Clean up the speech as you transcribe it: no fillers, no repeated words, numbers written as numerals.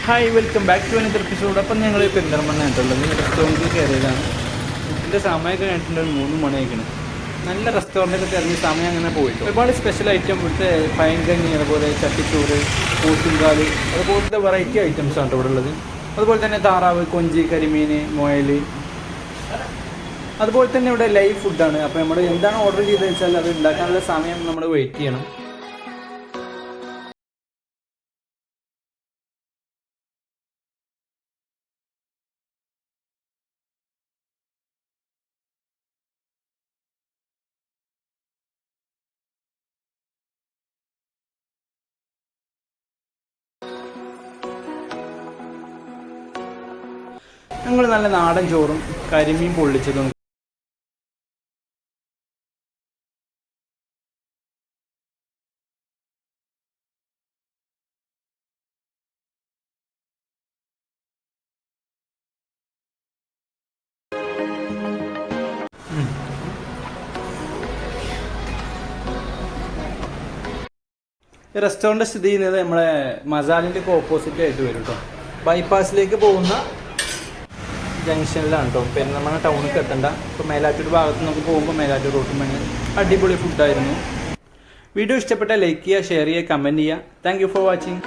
Hi welcome back to another episode. അപ്പം ഞങ്ങൾ പെരിന്തൽമണ്ണ ആയിട്ടുള്ളത് റെസ്റ്റോറൻറ്റിൽ കയറിയതാണ്. ഫുഡിൻ്റെ സമയമൊക്കെ കഴിഞ്ഞിട്ടുണ്ട്, 3 മണിയായിരിക്കണം. നല്ല റെസ്റ്റോറൻറ്റൊക്കെ തിരഞ്ഞ് സമയം അങ്ങനെ പോയിട്ട് ഒരുപാട് സ്പെഷ്യൽ ഐറ്റം ഇവിടുത്തെ പയങ്കഞ്ഞി, അതുപോലെ ചട്ടിച്ചോറ്, പോത്തുംകാല്, അതുപോലത്തെ വെറൈറ്റി ഐറ്റംസാണ് ഇവിടെ ഉള്ളത്. അതുപോലെ തന്നെ താറാവ്, കൊഞ്ചി, കരിമീൻ, മുയൽ, അതുപോലെ തന്നെ ഇവിടെ ലൈവ് ഫുഡാണ്. അപ്പോൾ നമ്മൾ എന്താണ് ഓർഡർ ചെയ്തത് വെച്ചാൽ അത് ഉണ്ടാക്കാനുള്ള സമയം നമ്മൾ വെയിറ്റ് ചെയ്യണം. ഞങ്ങൾ നല്ല നാടൻ ചോറും കരിമീൻ പൊള്ളിച്ചതും റെസ്റ്റോറൻറ്റ് സ്ഥിതി ചെയ്യുന്നത് നമ്മളെ മസാലിൻ്റെ ഒക്കെ ഓപ്പോസിറ്റ് ആയിട്ട് വരും കേട്ടോ. ബൈപ്പാസിലേക്ക് പോകുന്ന ജംഗ്ഷനിലാണ് കേട്ടോ. പെരിന്തൽമണ്ണ ടൗണിലേക്ക് എത്തണ്ട. ഇപ്പോൾ മേലാറ്റൂർ ഭാഗത്ത് നമുക്ക് പോകുമ്പോൾ മേലാറ്റൂർ റോട്ടും പണി അടിപൊളി ഫുഡായിരുന്നു. വീഡിയോ ഇഷ്ടപ്പെട്ടാൽ ലൈക്ക് ചെയ്യുക, ഷെയർ ചെയ്യുക, കമൻറ്റ് ചെയ്യുക. Thank you for watching.